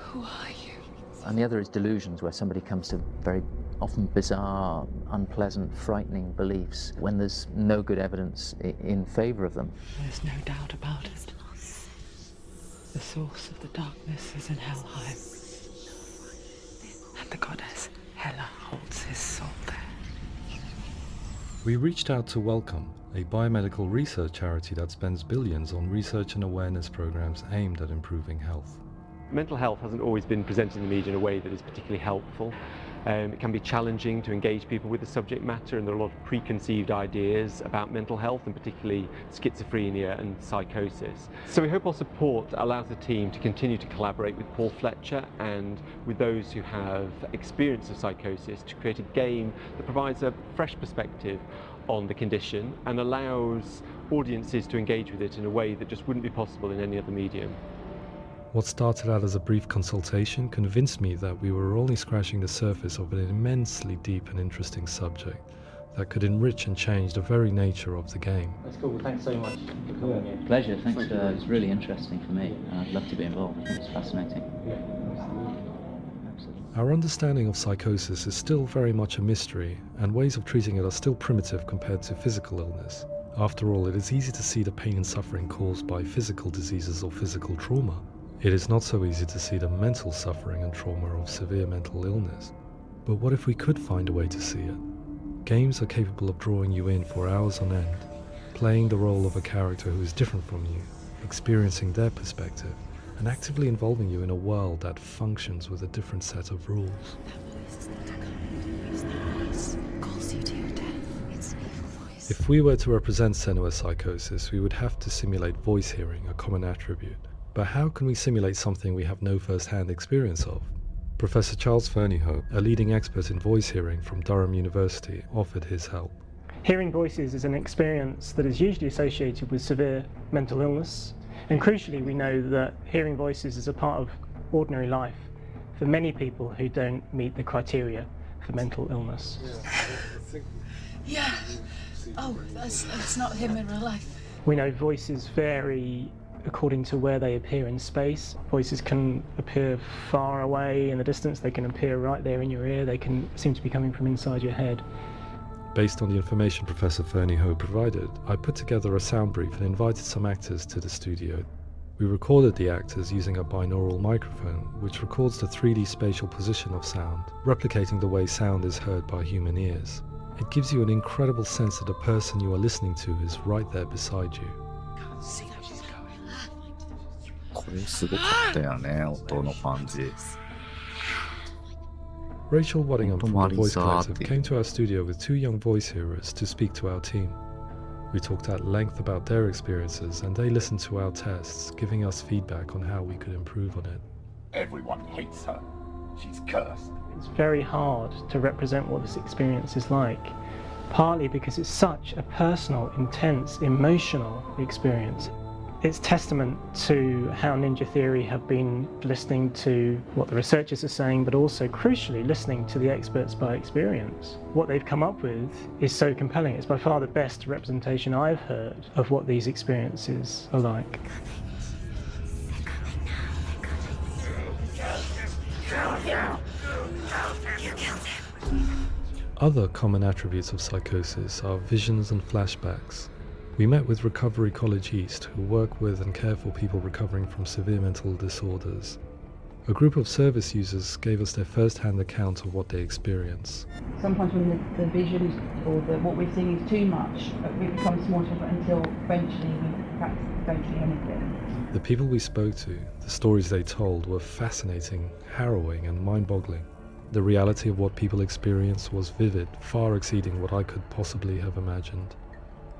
Who are you? And the other is delusions, where somebody comes to very often bizarre, unpleasant, frightening beliefs when there's no good evidence in favor of them. There's no doubt about it. The source of the darkness is in Helheim, and the goddess Hela holds his soul there. We reached out to Welcome, a biomedical research charity that spends billions on research and awareness programs aimed at improving health. Mental health hasn't always been presented in the media in a way that is particularly helpful. It can be challenging to engage people with the subject matter, and there are a lot of preconceived ideas about mental health, and particularly schizophrenia and psychosis. So we hope our support allows the team to continue to collaborate with Paul Fletcher and with those who have experience of psychosis to create a game that provides a fresh perspective on the condition and allows audiences to engage with it in a way that just wouldn't be possible in any other medium. What started out as a brief consultation convinced me that we were only scratching the surface of an immensely deep and interesting subject that could enrich and change the very nature of the game. That's cool. Thanks so much for coming here. Pleasure. Thanks. It's really interesting for me. I'd love to be involved. It's fascinating. Our understanding of psychosis is still very much a mystery, and ways of treating it are still primitive compared to physical illness. After all, it is easy to see the pain and suffering caused by physical diseases or physical trauma. It is not so easy to see the mental suffering and trauma of severe mental illness. But what if we could find a way to see it? Games are capable of drawing you in for hours on end, playing the role of a character who is different from you, experiencing their perspective, and actively involving you in a world that functions with a different set of rules. If we were to represent senua psychosis, we would have to simulate voice hearing, a common attribute. But how can we simulate something we have no first-hand experience of? Professor Charles Fernyhough, a leading expert in voice hearing from Durham University, offered his help. Hearing voices is an experience that is usually associated with severe mental illness, and crucially we know that hearing voices is a part of ordinary life for many people who don't meet the criteria for mental illness. Yeah. Oh, that's not him in real life. We know voices vary according to where they appear in space. Voices can appear far away in the distance, they can appear right there in your ear, they can seem to be coming from inside your head. Based on the information Professor Fernyhough provided, I put together a sound brief and invited some actors to the studio. We recorded the actors using a binaural microphone, which records the 3D spatial position of sound, replicating the way sound is heard by human ears. It gives you an incredible sense that the person you are listening to is right there beside you. Rachel Waddingham from the Voice Collective came to our studio with two young voice hearers to speak to our team. We talked at length about their experiences, and they listened to our tests, giving us feedback on how we could improve on it. Everyone hates her. She's cursed. It's very hard to represent what this experience is like, partly because it's such a personal, intense, emotional experience. It's testament to how Ninja Theory have been listening to what the researchers are saying, but also crucially listening to the experts by experience. What they've come up with is so compelling. It's by far the best representation I've heard of what these experiences are like. Other common attributes of psychosis are visions and flashbacks. We met with Recovery College East, who work with and care for people recovering from severe mental disorders. A group of service users gave us their first-hand account of what they experience. Sometimes when the visions or what we're seeing is too much, it becomes more difficult until eventually we perhaps don't see anything. The people we spoke to, the stories they told, were fascinating, harrowing and mind-boggling. The reality of what people experienced was vivid, far exceeding what I could possibly have imagined.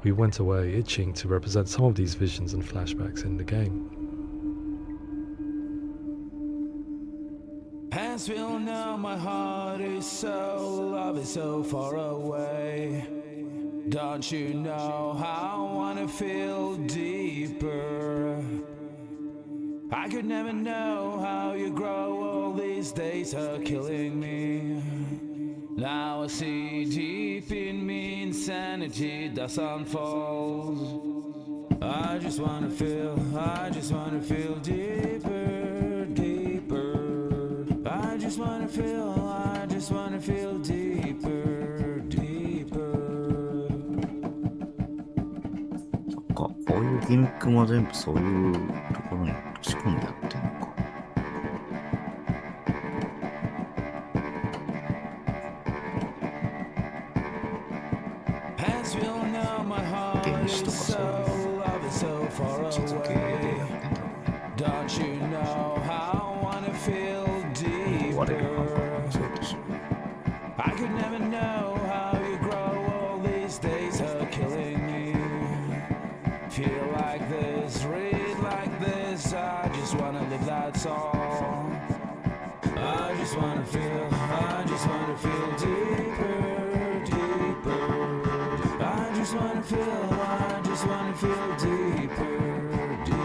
We went away itching to represent some of these visions and flashbacks in the game. As we all know, my heart is so, love is so far away. Don't you know how I wanna feel deeper? I could never know how you grow, all these days are killing me. Now I see deep in me insanity does unfold. I just wanna feel deeper, deeper. I just wanna feel deeper, deeper. そっか、こういうギミックも全部そういうところに仕込んでやってるのか。原始とかそういう位置づけでやってんだろう。我々が考えるそうとしよう。I could never know how you grow, all these days are killing me. Feel like this, read like this, I just wanna live, that's all. I just wanna feel deeper, deeper. I just wanna feel deeper, deeper.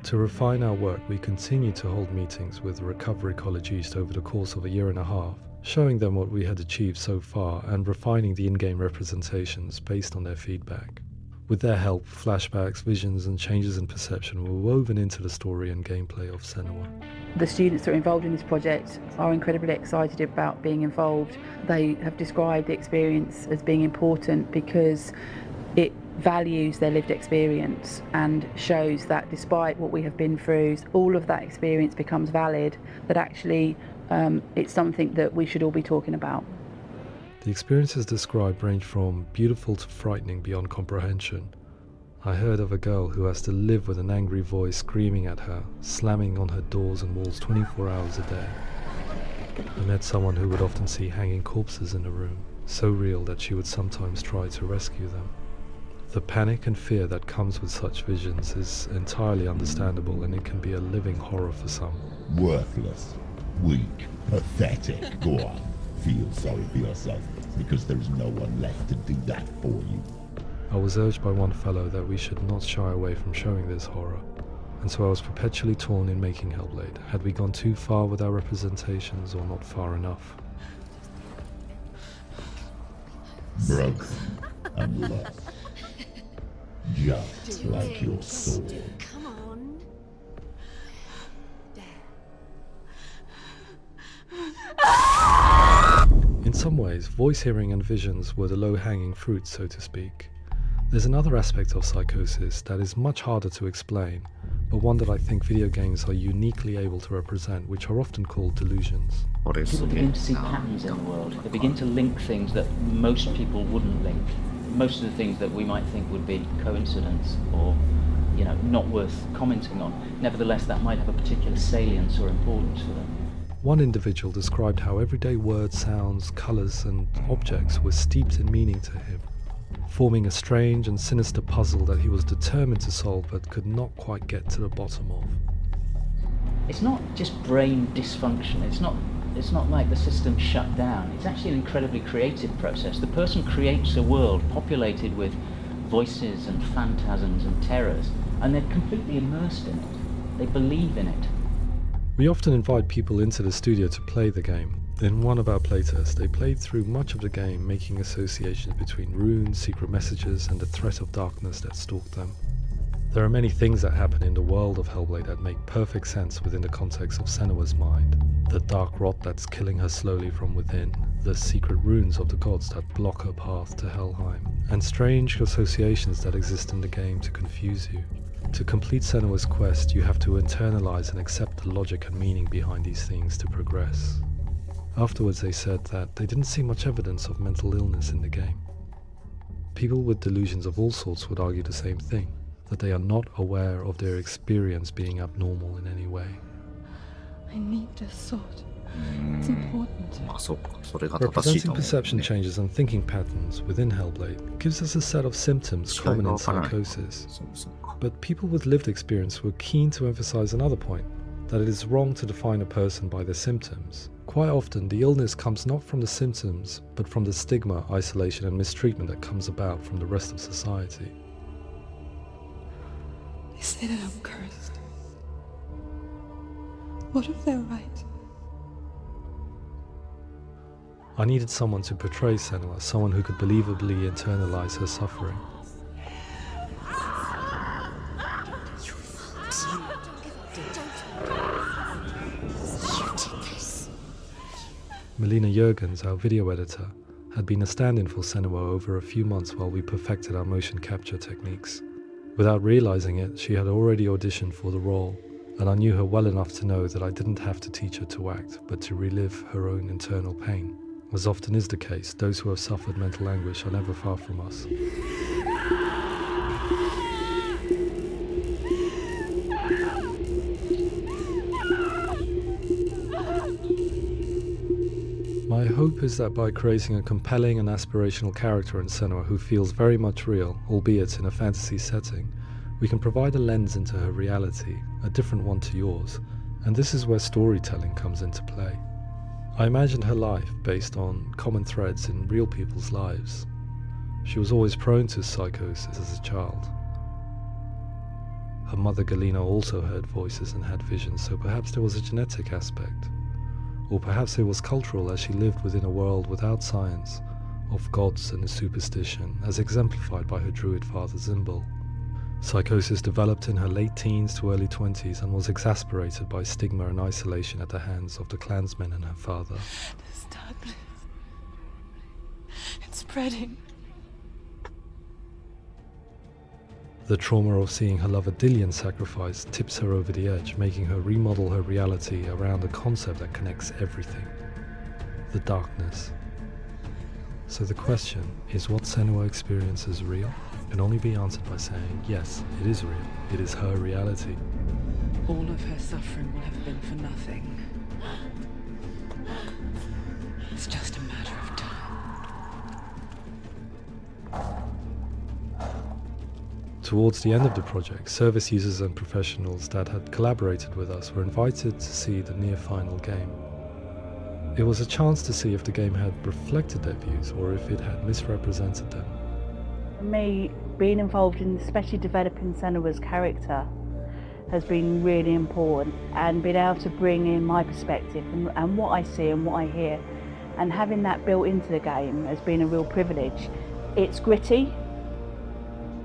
To refine our work, we continue to hold meetings with Recovery College East over the course of a year and a half, showing them what we had achieved so far and refining the in-game representations based on their feedback. With their help, flashbacks, visions and changes in perception were woven into the story and gameplay of Senua. The students that are involved in this project are incredibly excited about being involved. They have described the experience as being important because it values their lived experience and shows that despite what we have been through, all of that experience becomes valid, that actually it's something that we should all be talking about. The experiences described range from beautiful to frightening beyond comprehension. I heard of a girl who has to live with an angry voice screaming at her, slamming on her doors and walls 24 hours a day. I met someone who would often see hanging corpses in a room, so real that she would sometimes try to rescue them. The panic and fear that comes with such visions is entirely understandable, and it can be a living horror for some. Worthless, weak, pathetic. Go on, feel sorry for yourself, because there is no one left to do that for you. I was urged by one fellow that we should not shy away from showing this horror, and so I was perpetually torn in making HELLBLADE. Had we gone too far with our representations or not far enough? Broken and lost. Just like your soul. Come on. In some ways, voice hearing and visions were the low-hanging fruit, so to speak. There's another aspect of psychosis that is much harder to explain, but one that I think video games are uniquely able to represent, which are often called delusions. People begin to see patterns in the world. They begin to link things that most people wouldn't link. Most of the things that we might think would be coincidence or, not worth commenting on. Nevertheless, that might have a particular salience or importance for them. One individual described how everyday words, sounds, colours and objects were steeped in meaning to him, forming a strange and sinister puzzle that he was determined to solve but could not quite get to the bottom of. It's not just brain dysfunction. It's not like the system shut down. It's actually an incredibly creative process. The person creates a world populated with voices and phantasms and terrors, and they're completely immersed in it. They believe in it. We often invite people into the studio to play the game. In one of our playtests, they played through much of the game, making associations between runes, secret messages, and the threat of darkness that stalked them. There are many things that happen in the world of HELLBLADE that make perfect sense within the context of Senua's mind. The dark rot that's killing her slowly from within, the secret runes of the gods that block her path to Helheim, and strange associations that exist in the game to confuse you. To complete Senua's quest, you have to internalize and accept the logic and meaning behind these things to progress. Afterwards, they said that they didn't see much evidence of mental illness in the game. People with delusions of all sorts would argue the same thing, that they are not aware of their experience being abnormal in any way. I need this sword. It's important. Representing perception changes and thinking patterns within Hellblade gives us a set of symptoms common in psychosis. But people with lived experience were keen to emphasize another point, that it is wrong to define a person by their symptoms. Quite often, the illness comes not from the symptoms, but from the stigma, isolation and mistreatment that comes about from the rest of society. They say that I'm cursed. What if they're right? I needed someone to portray Senua, someone who could believably internalize her suffering. Melina Jurgens, our video editor, had been a stand-in for Senua over a few months while we perfected our motion capture techniques. Without realizing it, she had already auditioned for the role, and I knew her well enough to know that I didn't have to teach her to act, but to relive her own internal pain. As often is the case, those who have suffered mental anguish are never far from us. My hope is that by creating a compelling and aspirational character in Senua who feels very much real, albeit in a fantasy setting, we can provide a lens into her reality, a different one to yours, and this is where storytelling comes into play. I imagined her life based on common threads in real people's lives. She was always prone to psychosis as a child. Her mother Galina also heard voices and had visions, so perhaps there was a genetic aspect. Or perhaps it was cultural, as she lived within a world without science, of gods and superstition, as exemplified by her druid father Zimbal. Psychosis developed in her late teens to early 20s and was exacerbated by stigma and isolation at the hands of the clansmen and her father. This darkness, it's spreading. The trauma of seeing her lover Dillian sacrificed tips her over the edge, making her remodel her reality around a concept that connects everything: the darkness. So the question, is what Senua experiences real? Can only be answered by saying, yes, it is real. It is her reality. All of her suffering will have been for nothing. It's just a matter of time. Towards the end of the project, service users and professionals that had collaborated with us were invited to see the near-final game. It was a chance to see if the game had reflected their views or if it had misrepresented them. For me, being involved in especially developing Senua's character has been really important, and being able to bring in my perspective and what I see and what I hear, and having that built into the game has been a real privilege. It's gritty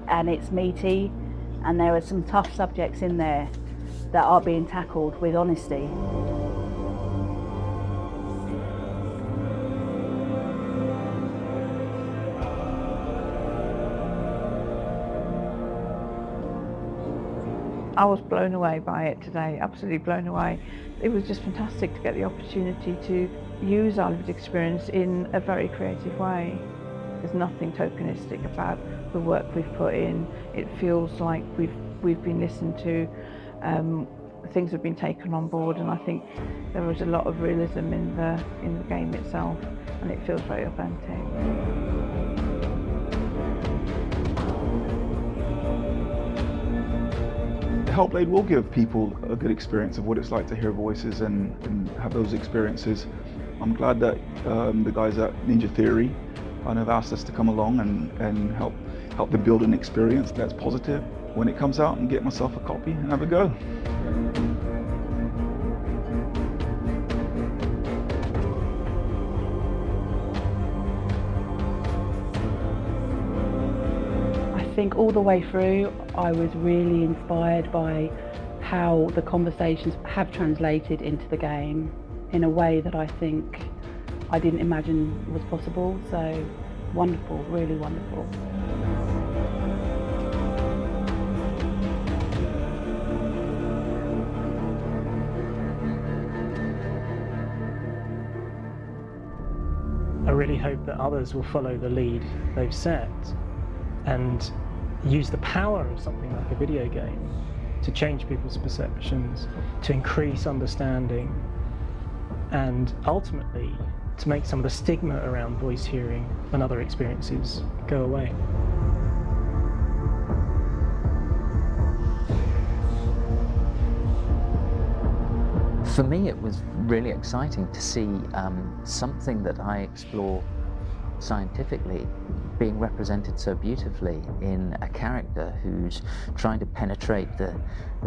and it's meaty, and there are some tough subjects in there that are being tackled with honesty. I was blown away by it today, absolutely blown away. It was just fantastic to get the opportunity to use our lived experience in a very creative way. There's nothing tokenistic about the work we've put in. It feels like we've been listened to, things have been taken on board, and I think there was a lot of realism in the game itself, and it feels very authentic. HELLBLADE will give people a good experience of what it's like to hear voices and have those experiences. I'm glad that the guys at Ninja Theory kind of asked us to come along and help them build an experience that's positive when it comes out, and get myself a copy and have a go. I think all the way through I was really inspired by how the conversations have translated into the game in a way that I think I didn't imagine was possible. So wonderful, really wonderful. I really hope that others will follow the lead they've set and use the power of something like a video game to change people's perceptions, to increase understanding, and ultimately to make some of the stigma around voice hearing and other experiences go away. For me, it was really exciting to see something that I explore scientifically being represented so beautifully in a character who's trying to penetrate the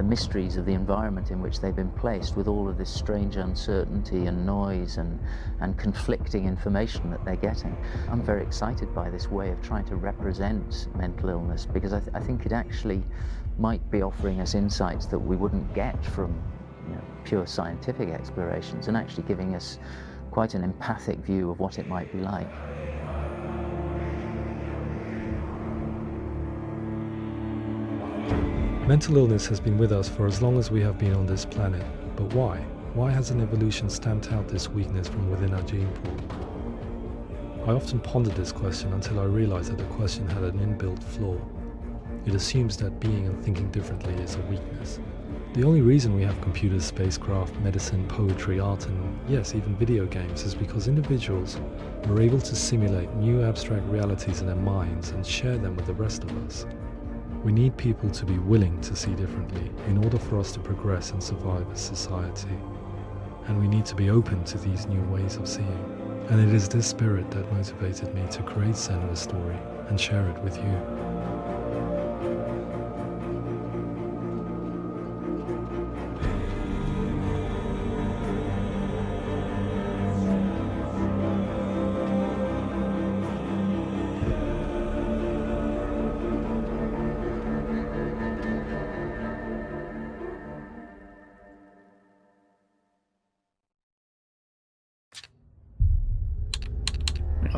mysteries of the environment in which they've been placed, with all of this strange uncertainty and noise and conflicting information that they're getting. I'm very excited by this way of trying to represent mental illness, because I think it actually might be offering us insights that we wouldn't get from pure scientific explorations, and actually giving us quite an empathic view of what it might be like. Mental illness has been with us for as long as we have been on this planet, but why? Why hasn't evolution stamped out this weakness from within our gene pool? I often pondered this question until I realized that the question had an inbuilt flaw. It assumes that being and thinking differently is a weakness. The only reason we have computers, spacecraft, medicine, poetry, art, and yes, even video games is because individuals were able to simulate new abstract realities in their minds and share them with the rest of us. We need people to be willing to see differently in order for us to progress and survive as society. And we need to be open to these new ways of seeing. And it is this spirit that motivated me to create Senua's story and share it with you.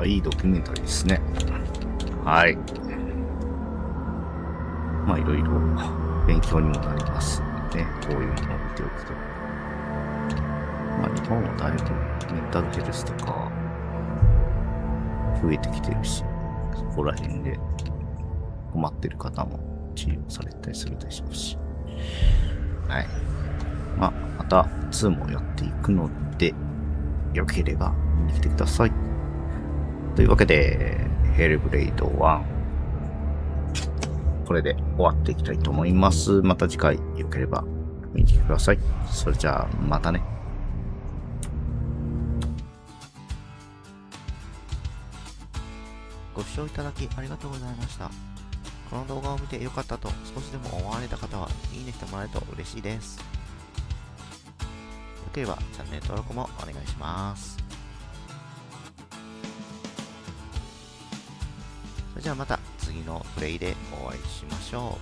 いいドキュメンタリーですね。はい。まあいろいろ勉強にもなりますね。こういうのを見ておくと。まあ日本はだいぶメンタルヘルスとか増えてきてるし、そこら辺で困ってる方も治療されたりするでしょうし。はい。まあまた2もやっていくので、よければ見に来てください。というわけで、ヘルブレイド1、これで終わっていきたいと思います。また次回、よければ見に来てください。それじゃあ、またね。ご視聴いただきありがとうございました。この動画を見て良かったと少しでも思われた方は、いいねしてもらえると嬉しいです。よければ、チャンネル登録もお願いします。それじゃあまた次のプレイでお会いしましょ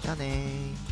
う。じゃあねー。